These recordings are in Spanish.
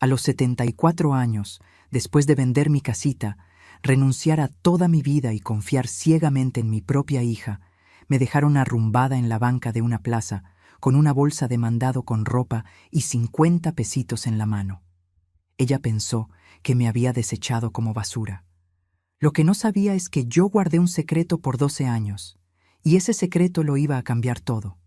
A los 74 años, después de vender mi casita, renunciar a toda mi vida y confiar ciegamente en mi propia hija, me dejaron arrumbada en la banca de una plaza, con una bolsa de mandado con ropa y 50 pesitos en la mano. Ella pensó que me había desechado como basura. Lo que no sabía es que yo guardé un secreto por 12 años, y ese secreto lo iba a cambiar todo.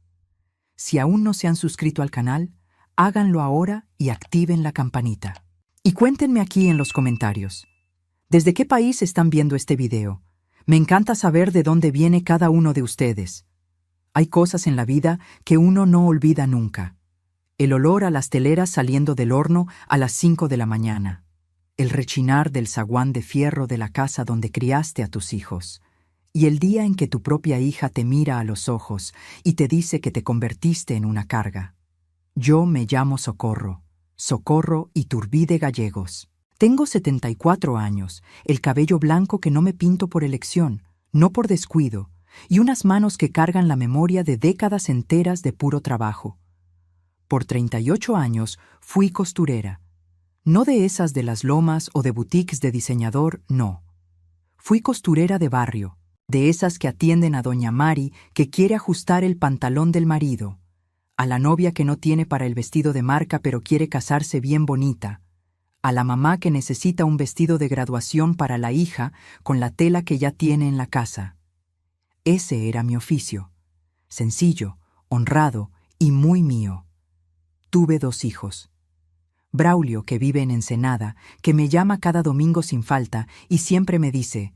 Si aún no se han suscrito al canal, háganlo ahora y activen la campanita. Y cuéntenme aquí en los comentarios, ¿desde qué país están viendo este video? Me encanta saber de dónde viene cada uno de ustedes. Hay cosas en la vida que uno no olvida nunca. El olor a las teleras saliendo del horno a las 5 de la mañana. El rechinar del zaguán de fierro de la casa donde criaste a tus hijos. Y el día en que tu propia hija te mira a los ojos y te dice que te convertiste en una carga. Yo me llamo Socorro, Socorro Iturbide Gallegos. Tengo 74 años, el cabello blanco que no me pinto por elección, no por descuido, y unas manos que cargan la memoria de décadas enteras de puro trabajo. Por 38 años fui costurera. No de esas de las lomas o de boutiques de diseñador, no. Fui costurera de barrio, de esas que atienden a doña Mari que quiere ajustar el pantalón del marido, a la novia que no tiene para el vestido de marca pero quiere casarse bien bonita, a la mamá que necesita un vestido de graduación para la hija con la tela que ya tiene en la casa. Ese era mi oficio, sencillo, honrado y muy mío. Tuve 2 hijos. Braulio, que vive en Ensenada, que me llama cada domingo sin falta y siempre me dice,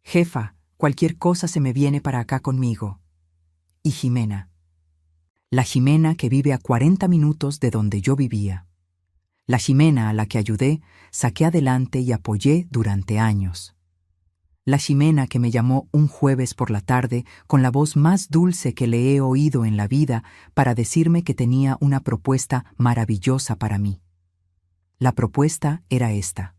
«Jefa, cualquier cosa se me viene para acá conmigo». Y Jimena. La Jimena que vive a 40 minutos de donde yo vivía. La Jimena a la que ayudé, saqué adelante y apoyé durante años. La Jimena que me llamó un jueves por la tarde con la voz más dulce que le he oído en la vida para decirme que tenía una propuesta maravillosa para mí. La propuesta era esta.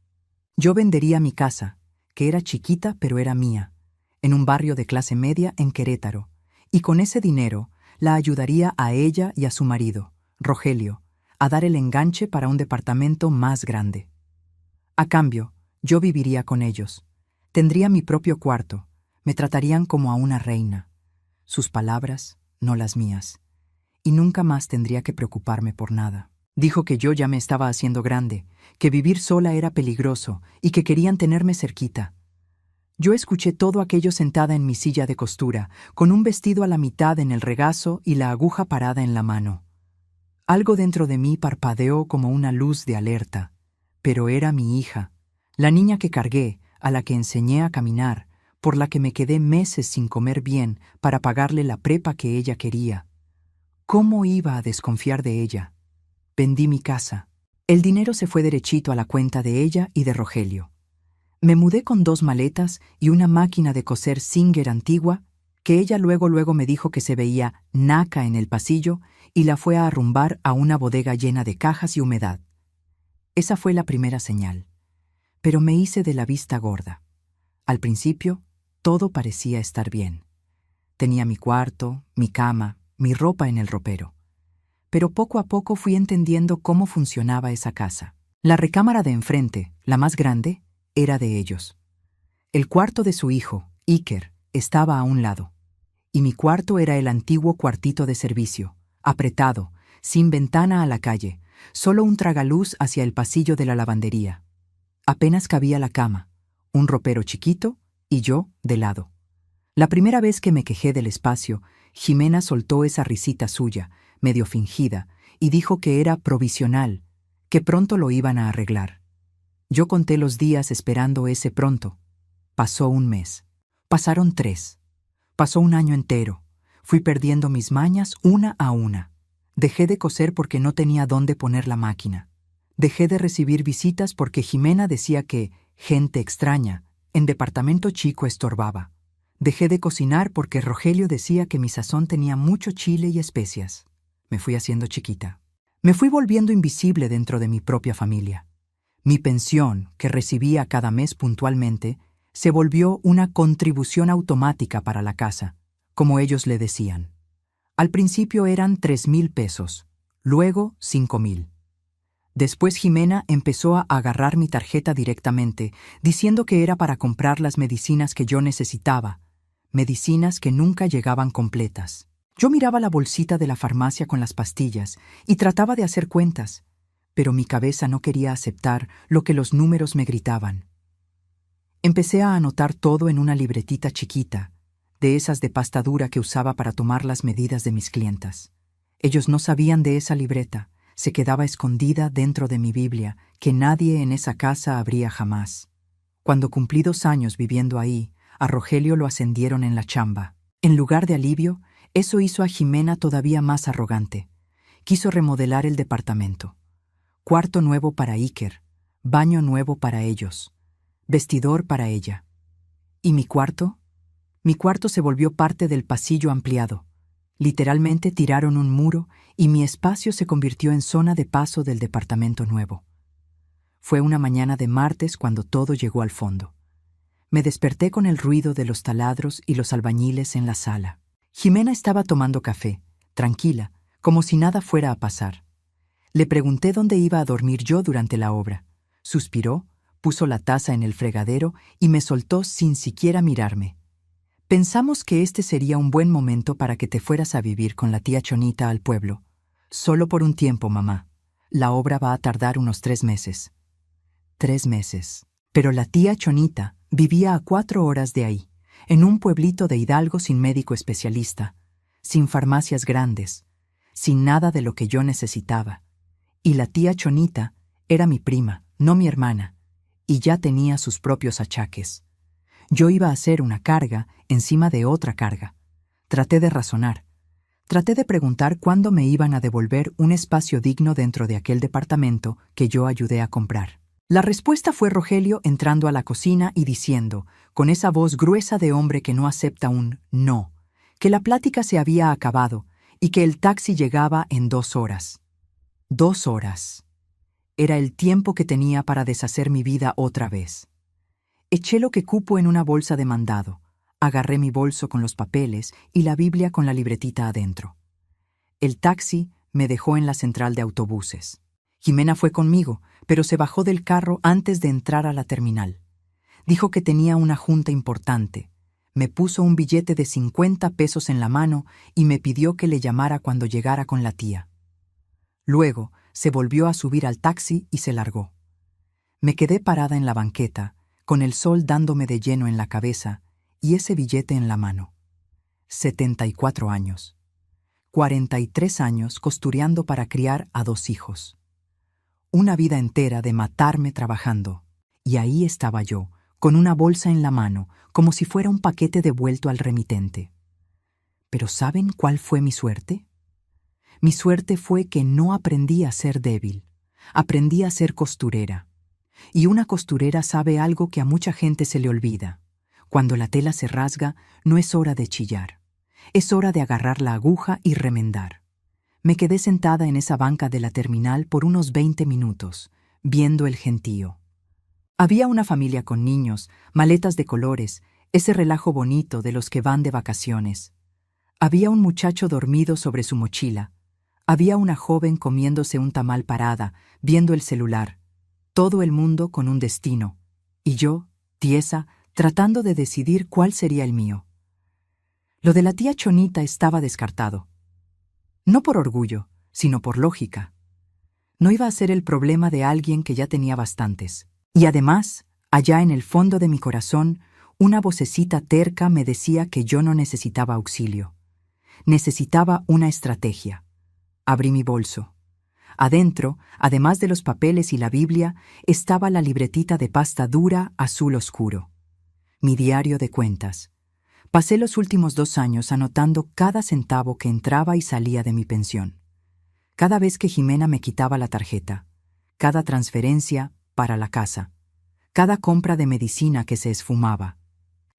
Yo vendería mi casa, que era chiquita pero era mía, en un barrio de clase media en Querétaro, y con ese dinero la ayudaría a ella y a su marido, Rogelio, a dar el enganche para un departamento más grande. A cambio, yo viviría con ellos. Tendría mi propio cuarto, me tratarían como a una reina. Sus palabras, no las mías. Y nunca más tendría que preocuparme por nada. Dijo que yo ya me estaba haciendo grande, que vivir sola era peligroso y que querían tenerme cerquita. Yo escuché todo aquello sentada en mi silla de costura, con un vestido a la mitad en el regazo y la aguja parada en la mano. Algo dentro de mí parpadeó como una luz de alerta, pero era mi hija, la niña que cargué, a la que enseñé a caminar, por la que me quedé meses sin comer bien para pagarle la prepa que ella quería. ¿Cómo iba a desconfiar de ella? Vendí mi casa. El dinero se fue derechito a la cuenta de ella y de Rogelio. Me mudé con 2 maletas y una máquina de coser Singer antigua, que ella luego me dijo que se veía naca en el pasillo y la fue a arrumbar a una bodega llena de cajas y humedad. Esa fue la primera señal. Pero me hice de la vista gorda. Al principio, todo parecía estar bien. Tenía mi cuarto, mi cama, mi ropa en el ropero. Pero poco a poco fui entendiendo cómo funcionaba esa casa. La recámara de enfrente, la más grande, era de ellos. El cuarto de su hijo, Iker, estaba a un lado. Y mi cuarto era el antiguo cuartito de servicio, apretado, sin ventana a la calle, solo un tragaluz hacia el pasillo de la lavandería. Apenas cabía la cama, un ropero chiquito y yo de lado. La primera vez que me quejé del espacio, Jimena soltó esa risita suya, medio fingida, y dijo que era provisional, que pronto lo iban a arreglar. Yo conté los días esperando ese pronto. Pasó un mes. Pasaron 3. Pasó un año entero. Fui perdiendo mis mañas una a una. Dejé de coser porque no tenía dónde poner la máquina. Dejé de recibir visitas porque Jimena decía que gente extraña, en departamento chico estorbaba. Dejé de cocinar porque Rogelio decía que mi sazón tenía mucho chile y especias. Me fui haciendo chiquita. Me fui volviendo invisible dentro de mi propia familia. Mi pensión, que recibía cada mes puntualmente, se volvió una contribución automática para la casa, como ellos le decían. Al principio eran 3,000 pesos, luego 5,000. Después Jimena empezó a agarrar mi tarjeta directamente, diciendo que era para comprar las medicinas que yo necesitaba, medicinas que nunca llegaban completas. Yo miraba la bolsita de la farmacia con las pastillas y trataba de hacer cuentas, pero mi cabeza no quería aceptar lo que los números me gritaban. Empecé a anotar todo en una libretita chiquita, de esas de pasta dura que usaba para tomar las medidas de mis clientas. Ellos no sabían de esa libreta, se quedaba escondida dentro de mi Biblia, que nadie en esa casa abría jamás. Cuando cumplí 2 años viviendo ahí, a Rogelio lo ascendieron en la chamba. En lugar de alivio, eso hizo a Jimena todavía más arrogante. Quiso remodelar el departamento. Cuarto nuevo para Iker, baño nuevo para ellos, vestidor para ella. ¿Y mi cuarto? Mi cuarto se volvió parte del pasillo ampliado. Literalmente tiraron un muro y mi espacio se convirtió en zona de paso del departamento nuevo. Fue una mañana de martes cuando todo llegó al fondo. Me desperté con el ruido de los taladros y los albañiles en la sala. Jimena estaba tomando café, tranquila, como si nada fuera a pasar. Le pregunté dónde iba a dormir yo durante la obra. Suspiró, puso la taza en el fregadero y me soltó sin siquiera mirarme. Pensamos que este sería un buen momento para que te fueras a vivir con la tía Chonita al pueblo. Solo por un tiempo, mamá. La obra va a tardar unos 3 meses. 3 meses. Pero la tía Chonita vivía a 4 horas de ahí, en un pueblito de Hidalgo sin médico especialista, sin farmacias grandes, sin nada de lo que yo necesitaba. Y la tía Chonita era mi prima, no mi hermana, y ya tenía sus propios achaques. Yo iba a ser una carga encima de otra carga. Traté de razonar. Traté de preguntar cuándo me iban a devolver un espacio digno dentro de aquel departamento que yo ayudé a comprar. La respuesta fue Rogelio entrando a la cocina y diciendo, con esa voz gruesa de hombre que no acepta un no, que la plática se había acabado y que el taxi llegaba en 2 horas. 2 horas. Era el tiempo que tenía para deshacer mi vida otra vez. Eché lo que cupo en una bolsa de mandado, agarré mi bolso con los papeles y la Biblia con la libretita adentro. El taxi me dejó en la central de autobuses. Jimena fue conmigo, pero se bajó del carro antes de entrar a la terminal. Dijo que tenía una junta importante. Me puso un billete de 50 pesos en la mano y me pidió que le llamara cuando llegara con la tía. Luego se volvió a subir al taxi y se largó. Me quedé parada en la banqueta, con el sol dándome de lleno en la cabeza y ese billete en la mano. 74 años. 43 años costureando para criar a 2 hijos. Una vida entera de matarme trabajando. Y ahí estaba yo, con una bolsa en la mano, como si fuera un paquete devuelto al remitente. ¿Pero saben cuál fue mi suerte? Mi suerte fue que no aprendí a ser débil. Aprendí a ser costurera. Y una costurera sabe algo que a mucha gente se le olvida. Cuando la tela se rasga, no es hora de chillar. Es hora de agarrar la aguja y remendar. Me quedé sentada en esa banca de la terminal por unos 20 minutos, viendo el gentío. Había una familia con niños, maletas de colores, ese relajo bonito de los que van de vacaciones. Había un muchacho dormido sobre su mochila. Había una joven comiéndose un tamal parada, viendo el celular. Todo el mundo con un destino. Y yo, tiesa, tratando de decidir cuál sería el mío. Lo de la tía Chonita estaba descartado. No por orgullo, sino por lógica. No iba a ser el problema de alguien que ya tenía bastantes. Y además, allá en el fondo de mi corazón, una vocecita terca me decía que yo no necesitaba auxilio. Necesitaba una estrategia. Abrí mi bolso. Adentro, además de los papeles y la Biblia, estaba la libretita de pasta dura azul oscuro. Mi diario de cuentas. Pasé los últimos 2 años anotando cada centavo que entraba y salía de mi pensión. Cada vez que Jimena me quitaba la tarjeta, cada transferencia para la casa, cada compra de medicina que se esfumaba.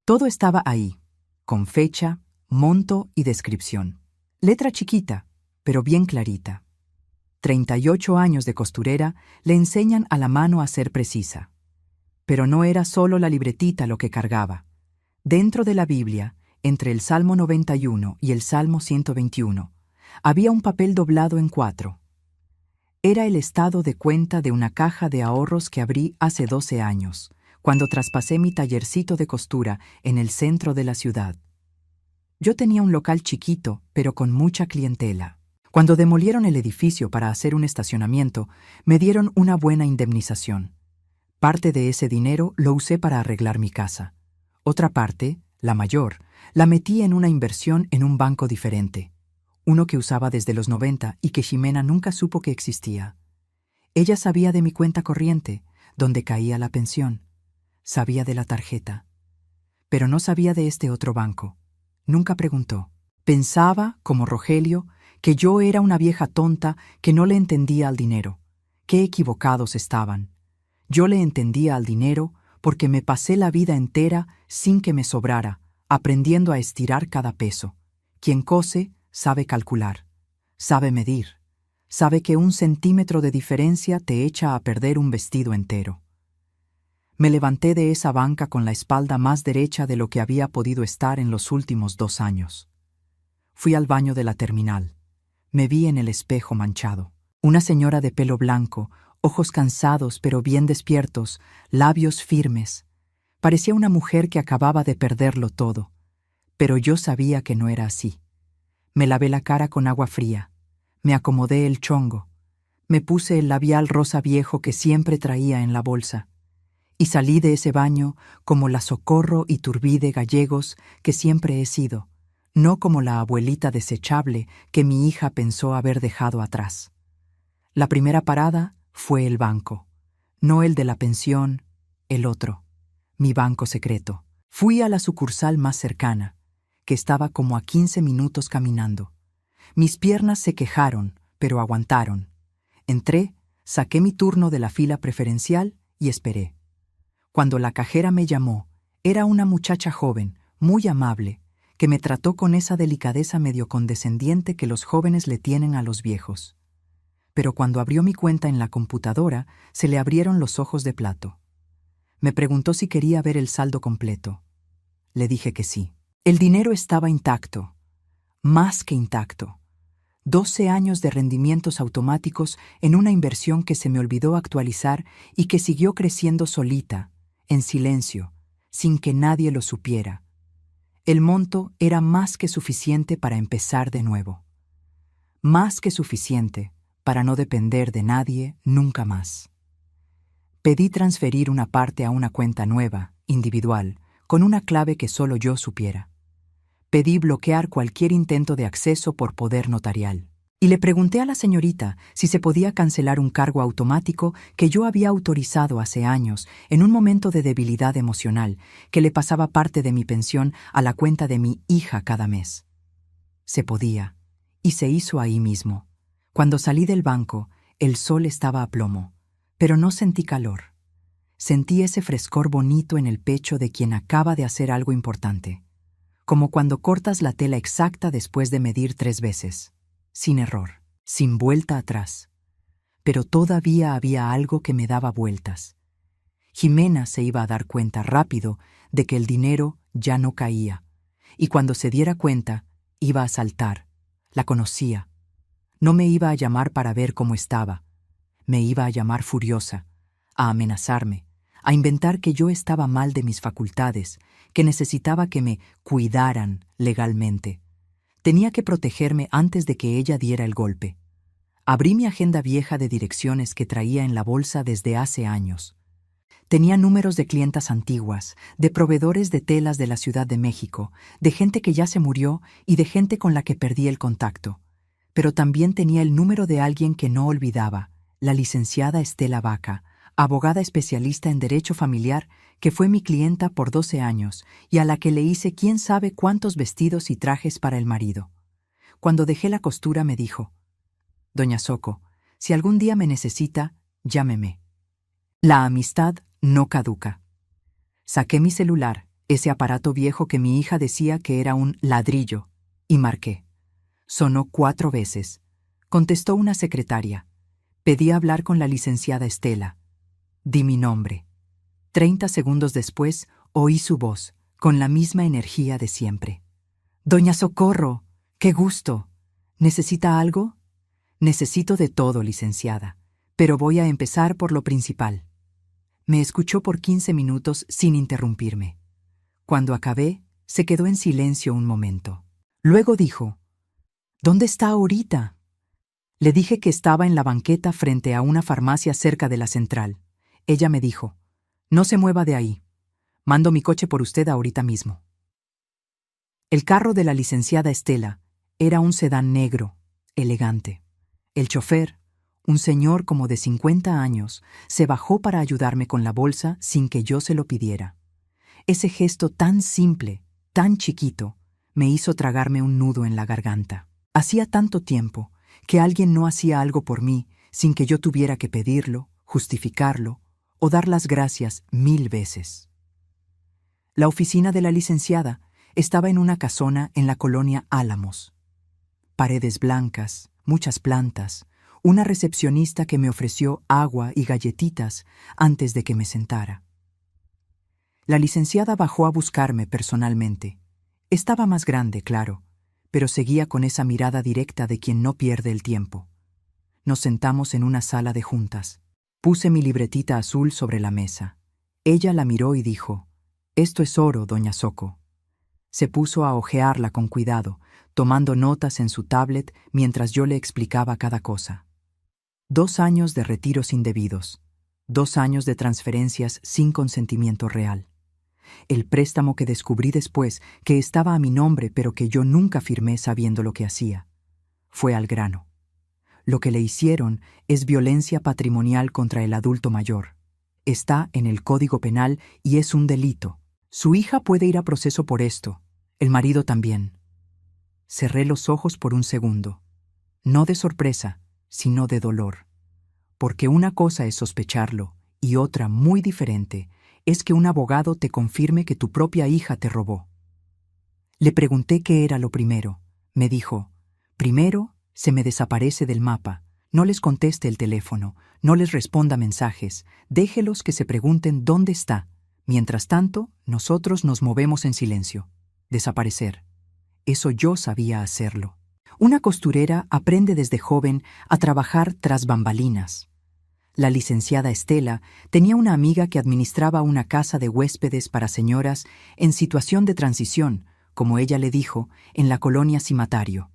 Todo estaba ahí, con fecha, monto y descripción. Letra chiquita, pero bien clarita. 38 años de costurera le enseñan a la mano a ser precisa. Pero no era solo la libretita lo que cargaba. Dentro de la Biblia, entre el Salmo 91 y el Salmo 121, había un papel doblado en 4. Era el estado de cuenta de una caja de ahorros que abrí hace 12 años, cuando traspasé mi tallercito de costura en el centro de la ciudad. Yo tenía un local chiquito, pero con mucha clientela. Cuando demolieron el edificio para hacer un estacionamiento, me dieron una buena indemnización. Parte de ese dinero lo usé para arreglar mi casa. Otra parte, la mayor, la metí en una inversión en un banco diferente, uno que usaba desde los 90 y que Ximena nunca supo que existía. Ella sabía de mi cuenta corriente, donde caía la pensión. Sabía de la tarjeta. Pero no sabía de este otro banco. Nunca preguntó. Pensaba, como Rogelio, que yo era una vieja tonta que no le entendía al dinero. Qué equivocados estaban. Yo le entendía al dinero porque me pasé la vida entera sin que me sobrara, aprendiendo a estirar cada peso. Quien cose sabe calcular, sabe medir, sabe que 1 centímetro de diferencia te echa a perder un vestido entero. Me levanté de esa banca con la espalda más derecha de lo que había podido estar en los últimos 2 años. Fui al baño de la terminal. Me vi en el espejo manchado. Una señora de pelo blanco, ojos cansados pero bien despiertos, labios firmes. Parecía una mujer que acababa de perderlo todo. Pero yo sabía que no era así. Me lavé la cara con agua fría. Me acomodé el chongo. Me puse el labial rosa viejo que siempre traía en la bolsa. Y salí de ese baño como la Socorro Iturbide Gallegos que siempre he sido, no como la abuelita desechable que mi hija pensó haber dejado atrás. La primera parada fue el banco, no el de la pensión, el otro, mi banco secreto. Fui a la sucursal más cercana, que estaba como a 15 minutos caminando. Mis piernas se quejaron, pero aguantaron. Entré, saqué mi turno de la fila preferencial y esperé. Cuando la cajera me llamó, era una muchacha joven, muy amable, que me trató con esa delicadeza medio condescendiente que los jóvenes le tienen a los viejos. Pero cuando abrió mi cuenta en la computadora, se le abrieron los ojos de plato. Me preguntó si quería ver el saldo completo. Le dije que sí. El dinero estaba intacto, más que intacto. 12 años de rendimientos automáticos en una inversión que se me olvidó actualizar y que siguió creciendo solita, en silencio, sin que nadie lo supiera. El monto era más que suficiente para empezar de nuevo. Más que suficiente para no depender de nadie nunca más. Pedí transferir una parte a una cuenta nueva, individual, con una clave que solo yo supiera. Pedí bloquear cualquier intento de acceso por poder notarial. Y le pregunté a la señorita si se podía cancelar un cargo automático que yo había autorizado hace años en un momento de debilidad emocional, que le pasaba parte de mi pensión a la cuenta de mi hija cada mes. Se podía, y se hizo ahí mismo. Cuando salí del banco, el sol estaba a plomo, pero no sentí calor. Sentí ese frescor bonito en el pecho de quien acaba de hacer algo importante. Como cuando cortas la tela exacta después de medir 3 veces. Sin error, sin vuelta atrás. Pero todavía había algo que me daba vueltas. Ximena se iba a dar cuenta rápido de que el dinero ya no caía, y cuando se diera cuenta, iba a saltar. La conocía. No me iba a llamar para ver cómo estaba. Me iba a llamar furiosa, a amenazarme, a inventar que yo estaba mal de mis facultades, que necesitaba que me cuidaran legalmente. Tenía que protegerme antes de que ella diera el golpe. Abrí mi agenda vieja de direcciones que traía en la bolsa desde hace años. Tenía números de clientas antiguas, de proveedores de telas de la Ciudad de México, de gente que ya se murió y de gente con la que perdí el contacto. Pero también tenía el número de alguien que no olvidaba, la licenciada Estela Vaca, abogada especialista en derecho familiar, que fue mi clienta por 12 años y a la que le hice quién sabe cuántos vestidos y trajes para el marido. Cuando dejé la costura me dijo: «Doña Soco, si algún día me necesita, llámeme. La amistad no caduca». Saqué mi celular, ese aparato viejo que mi hija decía que era un ladrillo, y marqué. Sonó 4 veces. Contestó una secretaria. Pedí hablar con la licenciada Estela. Di mi nombre. 30 segundos después, oí su voz, con la misma energía de siempre. «Doña Socorro, qué gusto. ¿Necesita algo?» Necesito de todo, licenciada, pero voy a empezar por lo principal. Me escuchó por 15 minutos sin interrumpirme. Cuando acabé, se quedó en silencio un momento. Luego dijo: ¿Dónde está ahorita? Le dije que estaba en la banqueta frente a una farmacia cerca de la central. Ella me dijo: no se mueva de ahí. Mando mi coche por usted ahorita mismo. El carro de la licenciada Estela era un sedán negro, elegante. El chofer, un señor como de 50 años, se bajó para ayudarme con la bolsa sin que yo se lo pidiera. Ese gesto tan simple, tan chiquito, me hizo tragarme un nudo en la garganta. Hacía tanto tiempo que alguien no hacía algo por mí sin que yo tuviera que pedirlo, justificarlo o dar las gracias 1000 veces. La oficina de la licenciada estaba en una casona en la colonia Álamos. Paredes blancas, muchas plantas, una recepcionista que me ofreció agua y galletitas antes de que me sentara. La licenciada bajó a buscarme personalmente. Estaba más grande, claro, pero seguía con esa mirada directa de quien no pierde el tiempo. Nos sentamos en una sala de juntas. Puse mi libretita azul sobre la mesa. Ella la miró y dijo: «Esto es oro, doña Soco». Se puso a hojearla con cuidado, tomando notas en su tablet mientras yo le explicaba cada cosa. 2 años de retiros indebidos, 2 años de transferencias sin consentimiento real. El préstamo que descubrí después, que estaba a mi nombre pero que yo nunca firmé sabiendo lo que hacía. Fue al grano. Lo que le hicieron es violencia patrimonial contra el adulto mayor. Está en el Código Penal y es un delito. Su hija puede ir a proceso por esto, el marido también. Cerré los ojos por un segundo, no de sorpresa, sino de dolor. Porque una cosa es sospecharlo y otra, muy diferente, es que un abogado te confirme que tu propia hija te robó. Le pregunté qué era lo primero. Me dijo: primero, se me desaparece del mapa. No les conteste el teléfono, no les responda mensajes, déjelos que se pregunten dónde está. Mientras tanto, nosotros nos movemos en silencio. Desaparecer. Eso yo sabía hacerlo. Una costurera aprende desde joven a trabajar tras bambalinas. La licenciada Estela tenía una amiga que administraba una casa de huéspedes para señoras en situación de transición, como ella le dijo, en la colonia Cimatario.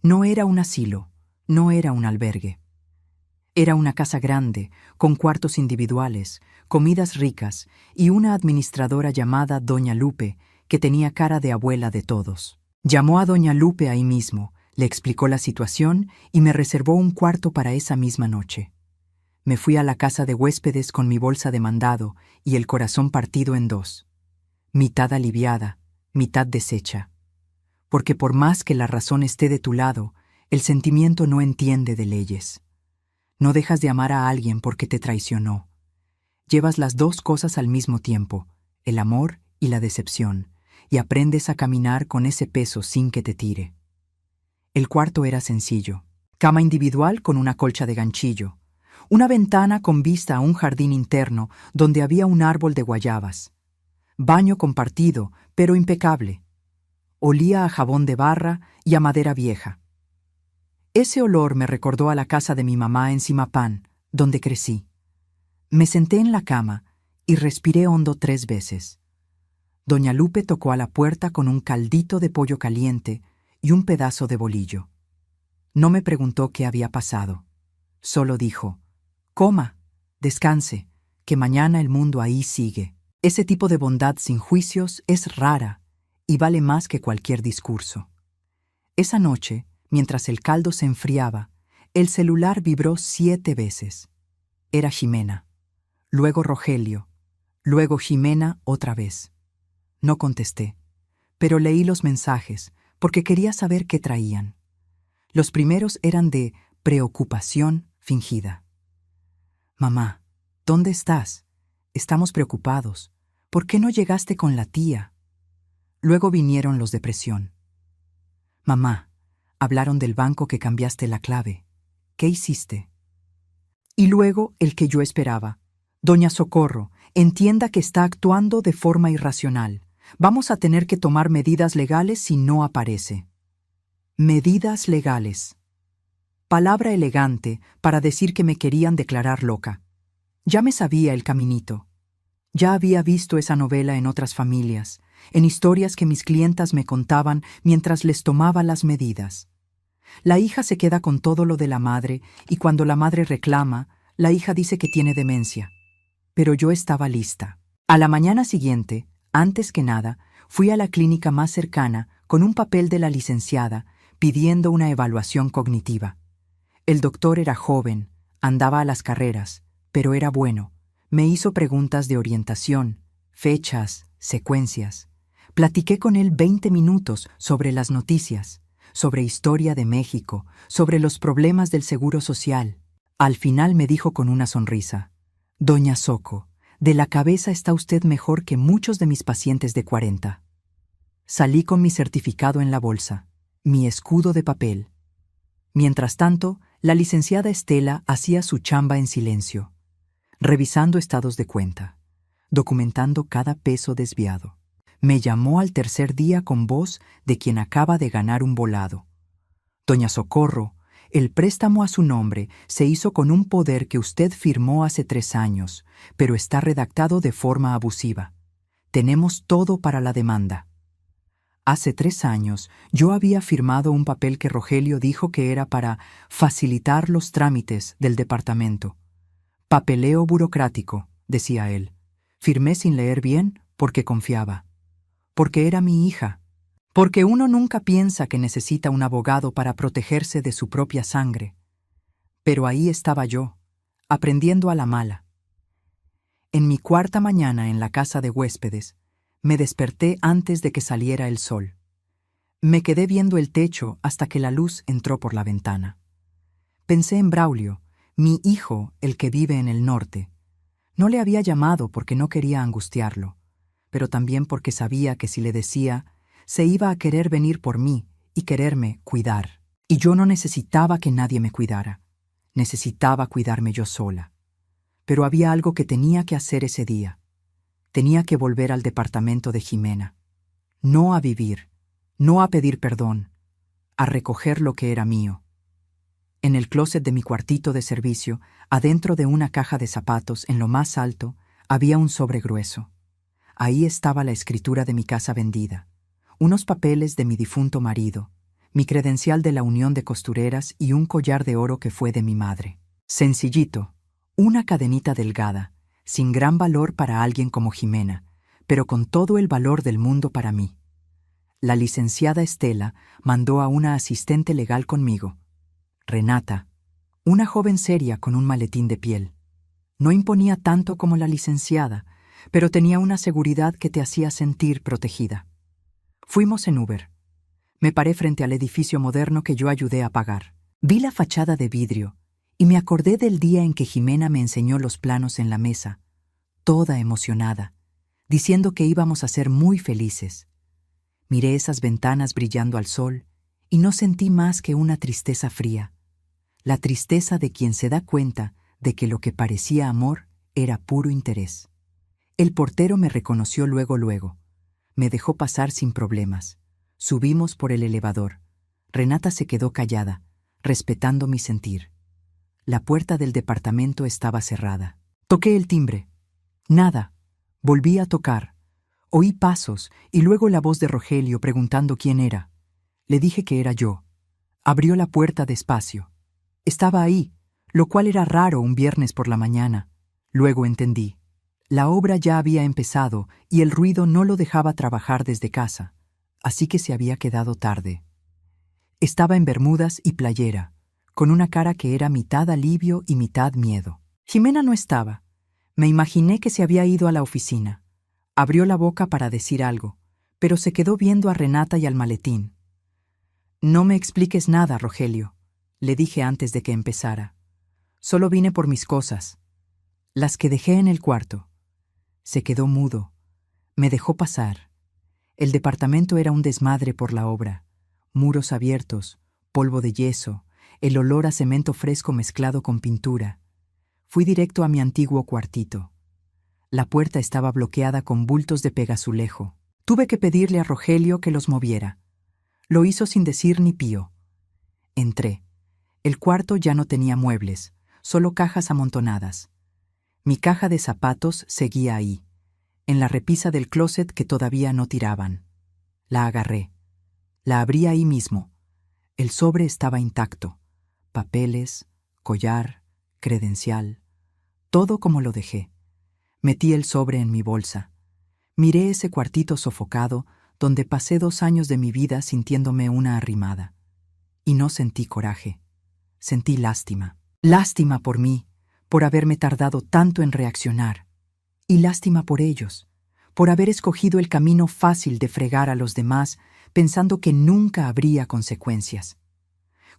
No era un asilo, no era un albergue. Era una casa grande, con cuartos individuales, comidas ricas y una administradora llamada Doña Lupe, que tenía cara de abuela de todos. Llamó a Doña Lupe ahí mismo, le explicó la situación y me reservó un cuarto para esa misma noche. Me fui a la casa de huéspedes con mi bolsa de mandado y el corazón partido en 2. Mitad aliviada, mitad deshecha. Porque por más que la razón esté de tu lado, el sentimiento no entiende de leyes. No dejas de amar a alguien porque te traicionó. Llevas las 2 cosas al mismo tiempo, el amor y la decepción, y aprendes a caminar con ese peso sin que te tire. El cuarto era sencillo. Cama individual con una colcha de ganchillo. Una ventana con vista a un jardín interno donde había un árbol de guayabas. Baño compartido, pero impecable. Olía a jabón de barra y a madera vieja. Ese olor me recordó a la casa de mi mamá en Simapán, donde crecí. Me senté en la cama y respiré hondo 3 veces. Doña Lupe tocó a la puerta con un caldito de pollo caliente y un pedazo de bolillo. No me preguntó qué había pasado. Solo dijo: «Coma, descanse, que mañana el mundo ahí sigue». Ese tipo de bondad sin juicios es rara y vale más que cualquier discurso. Esa noche, mientras el caldo se enfriaba, el celular vibró 7 veces. Era Jimena, luego Rogelio, luego Jimena otra vez. No contesté, pero leí los mensajes porque quería saber qué traían. Los primeros eran de preocupación fingida. «Mamá, ¿dónde estás? Estamos preocupados. ¿Por qué no llegaste con la tía?» Luego vinieron los de presión. «Mamá, hablaron del banco que cambiaste la clave. ¿Qué hiciste?» Y luego el que yo esperaba. «Doña Socorro, entienda que está actuando de forma irracional. Vamos a tener que tomar medidas legales si no aparece». Medidas legales. palabra elegante para decir que me querían declarar loca. Ya me sabía el caminito. Ya había visto esa novela en otras familias, en historias que mis clientas me contaban mientras les tomaba las medidas. La hija se queda con todo lo de la madre y cuando la madre reclama, la hija dice que tiene demencia. Pero yo estaba lista. A la mañana siguiente, antes que nada, fui a la clínica más cercana con un papel de la licenciada pidiendo una evaluación cognitiva. El doctor era joven, andaba a las carreras, pero era bueno. Me hizo preguntas de orientación, fechas, secuencias. Platiqué con él 20 minutos sobre las noticias, sobre historia de México, sobre los problemas del seguro social. Al final me dijo con una sonrisa: «Doña Soco, de la cabeza está usted mejor que muchos de mis pacientes de 40». Salí con mi certificado en la bolsa, mi escudo de papel. Mientras tanto, la licenciada Estela hacía su chamba en silencio, revisando estados de cuenta, documentando cada peso desviado. Me llamó al tercer día con voz de quien acaba de ganar un volado. «Doña Socorro, el préstamo a su nombre se hizo con un poder que usted firmó hace 3 años, pero está redactado de forma abusiva. Tenemos todo para la demanda». Hace 3 años yo había firmado un papel que Rogelio dijo que era para facilitar los trámites del departamento. «Papeleo burocrático», decía él. Firmé sin leer bien porque confiaba. Porque era mi hija. Porque uno nunca piensa que necesita un abogado para protegerse de su propia sangre. Pero ahí estaba yo, aprendiendo a la mala. En mi cuarta mañana en la casa de huéspedes, me desperté antes de que saliera el sol. Me quedé viendo el techo hasta que la luz entró por la ventana. Pensé en Braulio, mi hijo, el que vive en el norte. No le había llamado porque no quería angustiarlo, pero también porque sabía que si le decía, se iba a querer venir por mí y quererme cuidar. Y yo no necesitaba que nadie me cuidara. Necesitaba cuidarme yo sola. Pero había algo que tenía que hacer ese día. Tenía que volver al departamento de Jimena. No a vivir, no a pedir perdón, a recoger lo que era mío. En el closet de mi cuartito de servicio, adentro de una caja de zapatos en lo más alto, había un sobre grueso. Ahí estaba la escritura de mi casa vendida, unos papeles de mi difunto marido, mi credencial de la Unión de Costureras y un collar de oro que fue de mi madre. Sencillito, una cadenita delgada, sin gran valor para alguien como Jimena, pero con todo el valor del mundo para mí. La licenciada Estela mandó a una asistente legal conmigo, Renata, una joven seria con un maletín de piel. No imponía tanto como la licenciada, pero tenía una seguridad que te hacía sentir protegida. Fuimos en Uber. Me paré frente al edificio moderno que yo ayudé a pagar. Vi la fachada de vidrio y me acordé del día en que Jimena me enseñó los planos en la mesa, toda emocionada, diciendo que íbamos a ser muy felices. Miré esas ventanas brillando al sol y no sentí más que una tristeza fría, la tristeza de quien se da cuenta de que lo que parecía amor era puro interés. El portero me reconoció luego. Me dejó pasar sin problemas. Subimos por el elevador. Renata se quedó callada, respetando mi sentir. La puerta del departamento estaba cerrada. Toqué el timbre. Nada. Volví a tocar. Oí pasos y luego la voz de Rogelio preguntando quién era. Le dije que era yo. Abrió la puerta despacio. Estaba ahí, lo cual era raro un viernes por la mañana. Luego entendí. La obra ya había empezado y el ruido no lo dejaba trabajar desde casa, así que se había quedado tarde. Estaba en bermudas y playera, con una cara que era mitad alivio y mitad miedo. Jimena no estaba. Me imaginé que se había ido a la oficina. Abrió la boca para decir algo, pero se quedó viendo a Renata y al maletín. «No me expliques nada, Rogelio», le dije antes de que empezara. «Solo vine por mis cosas, las que dejé en el cuarto». Se quedó mudo. Me dejó pasar. El departamento era un desmadre por la obra. Muros abiertos, polvo de yeso, el olor a cemento fresco mezclado con pintura. Fui directo a mi antiguo cuartito. La puerta estaba bloqueada con bultos de pegazulejo. Tuve que pedirle a Rogelio que los moviera. Lo hizo sin decir ni pío. Entré. El cuarto ya no tenía muebles, solo cajas amontonadas. Mi caja de zapatos seguía ahí, en la repisa del closet que todavía no tiraban. La agarré. La abrí ahí mismo. El sobre estaba intacto. Papeles, collar, credencial, todo como lo dejé. Metí el sobre en mi bolsa. Miré ese cuartito sofocado donde pasé 2 años de mi vida sintiéndome una arrimada. Y no sentí coraje. Sentí lástima. Lástima por mí, por haberme tardado tanto en reaccionar. Y lástima por ellos, por haber escogido el camino fácil de fregar a los demás pensando que nunca habría consecuencias.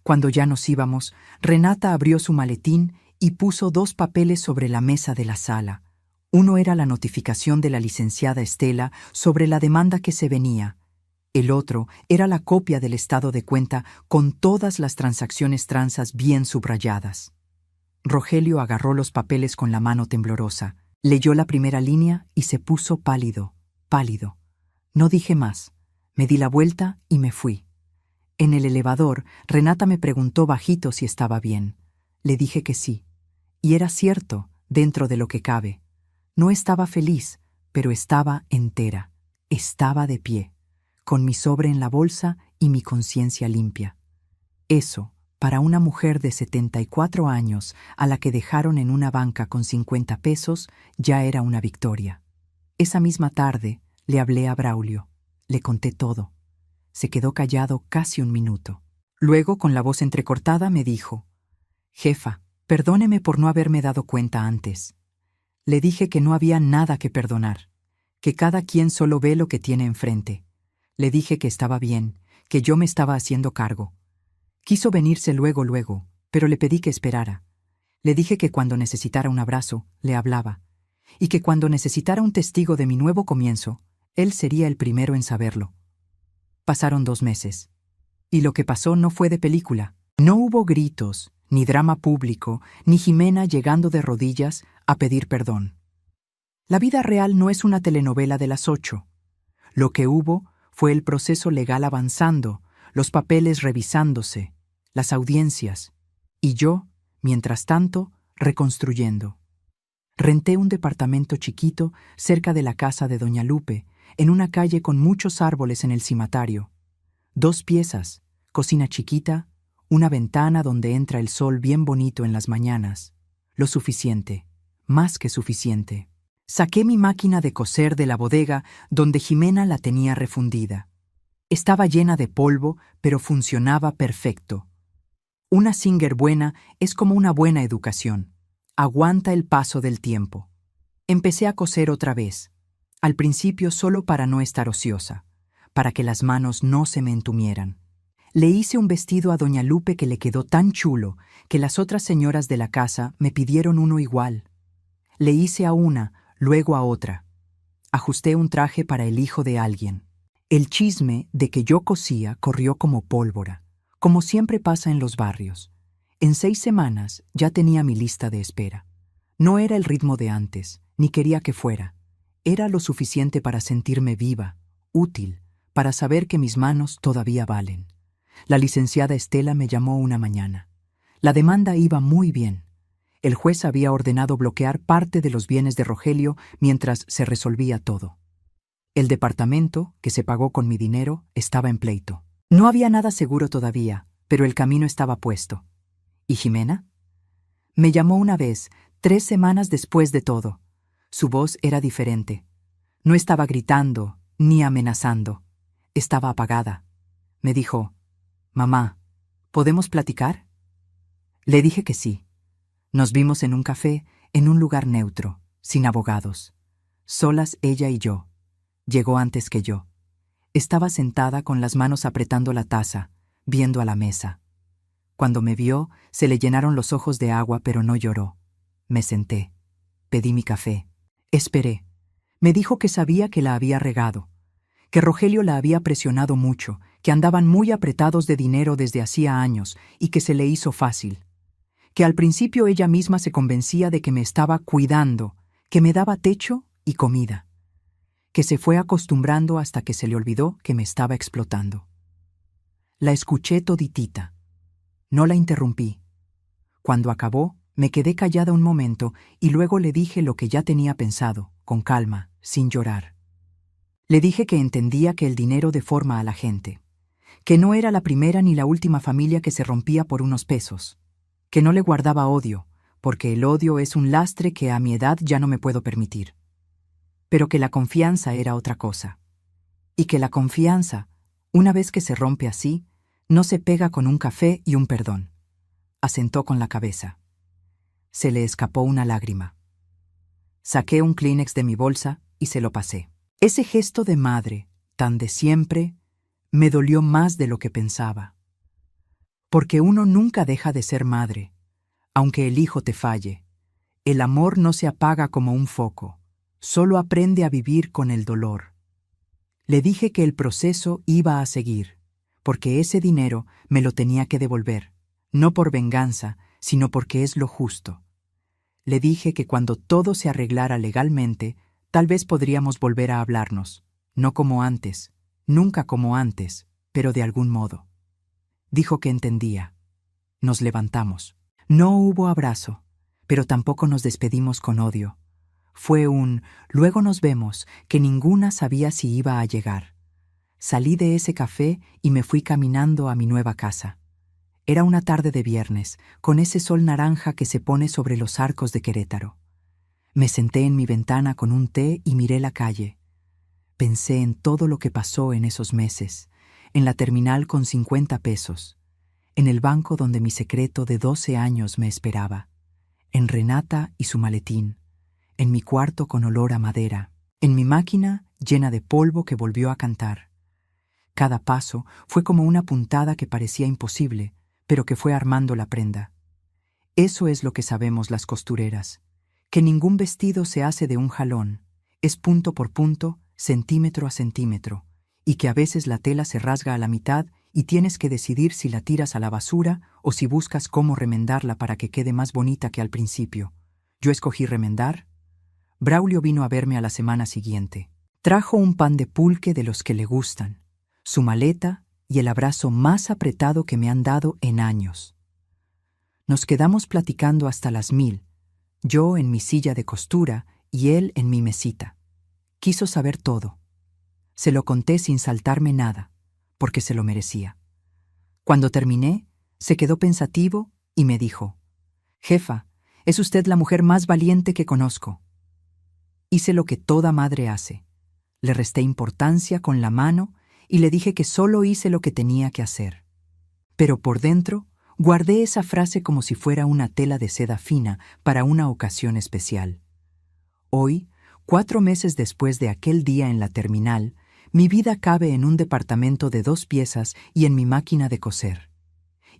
Cuando ya nos íbamos, Renata abrió su maletín y puso 2 papeles sobre la mesa de la sala. Uno era la notificación de la licenciada Estela sobre la demanda que se venía. El otro era la copia del estado de cuenta con todas las transacciones transas bien subrayadas. Rogelio agarró los papeles con la mano temblorosa, leyó la primera línea y se puso pálido, pálido. No dije más. Me di la vuelta y me fui. En el elevador, Renata me preguntó bajito si estaba bien. Le dije que sí. Y era cierto, dentro de lo que cabe. No estaba feliz, pero estaba entera. Estaba de pie, con mi sobre en la bolsa y mi conciencia limpia. Eso, para una mujer de 74 años a la que dejaron en una banca con 50 pesos, ya era una victoria. Esa misma tarde le hablé a Braulio. Le conté todo. Se quedó callado casi 1 minuto. Luego, con la voz entrecortada, me dijo: «Jefa, perdóneme por no haberme dado cuenta antes. Le dije que no había nada que perdonar, que cada quien solo ve lo que tiene enfrente. Le dije que estaba bien, que yo me estaba haciendo cargo. Quiso venirse luego, pero le pedí que esperara. Le dije que cuando necesitara un abrazo, le hablaba, y que cuando necesitara un testigo de mi nuevo comienzo, él sería el primero en saberlo». Pasaron 2 meses. Y lo que pasó no fue de película. No hubo gritos, ni drama público, ni Jimena llegando de rodillas a pedir perdón. La vida real no es una telenovela de las 8. Lo que hubo fue el proceso legal avanzando, los papeles revisándose, las audiencias, y yo, mientras tanto, reconstruyendo. Renté un departamento chiquito cerca de la casa de doña Lupe, en una calle con muchos árboles en el cimatario. 2 piezas, cocina chiquita, una ventana donde entra el sol bien bonito en las mañanas. Lo suficiente, más que suficiente. Saqué mi máquina de coser de la bodega donde Jimena la tenía refundida. Estaba llena de polvo, pero funcionaba perfecto. Una Singer buena es como una buena educación. Aguanta el paso del tiempo. Empecé a coser otra vez. Al principio solo para no estar ociosa, para que las manos no se me entumieran. Le hice un vestido a doña Lupe que le quedó tan chulo que las otras señoras de la casa me pidieron uno igual. Le hice a una, luego a otra. Ajusté un traje para el hijo de alguien. El chisme de que yo cosía corrió como pólvora, como siempre pasa en los barrios. En 6 semanas ya tenía mi lista de espera. No era el ritmo de antes, ni quería que fuera. Era lo suficiente para sentirme viva, útil, para saber que mis manos todavía valen. La licenciada Estela me llamó una mañana. La demanda iba muy bien. El juez había ordenado bloquear parte de los bienes de Rogelio mientras se resolvía todo. El departamento, que se pagó con mi dinero, estaba en pleito. No había nada seguro todavía, pero el camino estaba puesto. ¿Y Jimena? Me llamó una vez, 3 semanas después de todo. Su voz era diferente. No estaba gritando ni amenazando. Estaba apagada. Me dijo: «Mamá, ¿podemos platicar?». Le dije que sí. Nos vimos en un café, en un lugar neutro, sin abogados. Solas ella y yo. Llegó antes que yo. Estaba sentada con las manos apretando la taza, viendo a la mesa. Cuando me vio, se le llenaron los ojos de agua, pero no lloró. Me senté. Pedí mi café. Esperé. Me dijo que sabía que la había regado, que Rogelio la había presionado mucho, que andaban muy apretados de dinero desde hacía años y que se le hizo fácil, que al principio ella misma se convencía de que me estaba cuidando, que me daba techo y comida, que se fue acostumbrando hasta que se le olvidó que me estaba explotando. La escuché toditita. No la interrumpí. Cuando acabó, me quedé callada un momento y luego le dije lo que ya tenía pensado, con calma, sin llorar. Le dije que entendía que el dinero deforma a la gente, que no era la primera ni la última familia que se rompía por unos pesos, que no le guardaba odio, porque el odio es un lastre que a mi edad ya no me puedo permitir, pero que la confianza era otra cosa, y que la confianza, una vez que se rompe así, no se pega con un café y un perdón. Asentó con la cabeza. Se le escapó una lágrima. Saqué un Kleenex de mi bolsa y se lo pasé. Ese gesto de madre, tan de siempre, me dolió más de lo que pensaba. Porque uno nunca deja de ser madre, aunque el hijo te falle. El amor no se apaga como un foco, solo aprende a vivir con el dolor. Le dije que el proceso iba a seguir, porque ese dinero me lo tenía que devolver, no por venganza, sino porque es lo justo. Le dije que cuando todo se arreglara legalmente, tal vez podríamos volver a hablarnos, no como antes, nunca como antes, pero de algún modo. Dijo que entendía. Nos levantamos. No hubo abrazo, pero tampoco nos despedimos con odio. Fue un «luego nos vemos» que ninguna sabía si iba a llegar. Salí de ese café y me fui caminando a mi nueva casa. Era una tarde de viernes, con ese sol naranja que se pone sobre los arcos de Querétaro. Me senté en mi ventana con un té y miré la calle. Pensé en todo lo que pasó en esos meses, en la terminal con 50 pesos, en el banco donde mi secreto de 12 años me esperaba, en Renata y su maletín, en mi cuarto con olor a madera, en mi máquina llena de polvo que volvió a cantar. Cada paso fue como una puntada que parecía imposible, pero que fue armando la prenda. Eso es lo que sabemos las costureras, que ningún vestido se hace de un jalón, es punto por punto, centímetro a centímetro, y que a veces la tela se rasga a la mitad y tienes que decidir si la tiras a la basura o si buscas cómo remendarla para que quede más bonita que al principio. Yo escogí remendar. Braulio vino a verme a la semana siguiente. Trajo un pan de pulque de los que le gustan, su maleta y el abrazo más apretado que me han dado en años. Nos quedamos platicando hasta las 1000, yo en mi silla de costura y él en mi mesita. Quiso saber todo. Se lo conté sin saltarme nada, porque se lo merecía. Cuando terminé, se quedó pensativo y me dijo: «Jefa, es usted la mujer más valiente que conozco». Hice lo que toda madre hace. Le resté importancia con la mano y le dije que solo hice lo que tenía que hacer. Pero por dentro, guardé esa frase como si fuera una tela de seda fina para una ocasión especial. Hoy, 4 meses después de aquel día en la terminal, mi vida cabe en un departamento de 2 piezas y en mi máquina de coser.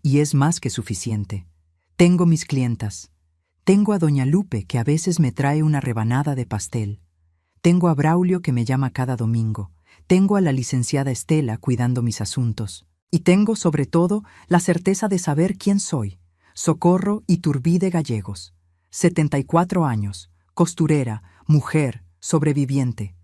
Y es más que suficiente. Tengo mis clientas. Tengo a doña Lupe, que a veces me trae una rebanada de pastel. Tengo a Braulio, que me llama cada domingo. Tengo a la licenciada Estela cuidando mis asuntos. Y tengo, sobre todo, la certeza de saber quién soy. Socorro Iturbide Gallegos. 74 años. Costurera, mujer, sobreviviente.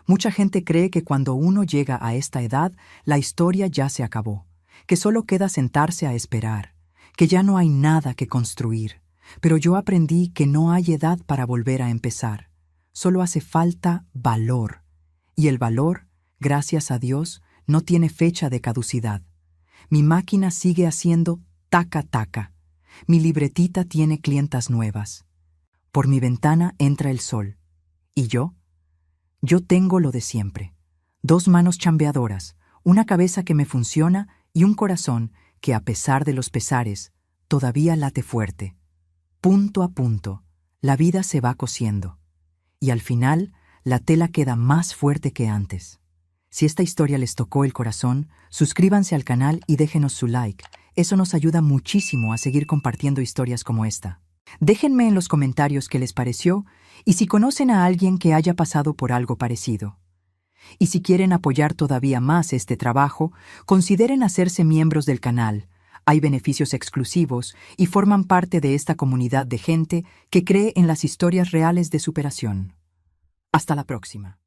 Mucha gente cree que cuando uno llega a esta edad, la historia ya se acabó, que solo queda sentarse a esperar, que ya no hay nada que construir. Pero yo aprendí que no hay edad para volver a empezar. Solo hace falta valor. Y el valor, gracias a Dios, no tiene fecha de caducidad. Mi máquina sigue haciendo taca-taca. Mi libretita tiene clientas nuevas. Por mi ventana entra el sol. ¿Y yo? Yo tengo lo de siempre. 2 manos chambeadoras, una cabeza que me funciona y un corazón que, a pesar de los pesares, todavía late fuerte. Punto a punto, la vida se va cosiendo. Y al final, la tela queda más fuerte que antes. Si esta historia les tocó el corazón, suscríbanse al canal y déjenos su like. Eso nos ayuda muchísimo a seguir compartiendo historias como esta. Déjenme en los comentarios qué les pareció y si conocen a alguien que haya pasado por algo parecido. Y si quieren apoyar todavía más este trabajo, consideren hacerse miembros del canal. Hay beneficios exclusivos y forman parte de esta comunidad de gente que cree en las historias reales de superación. Hasta la próxima.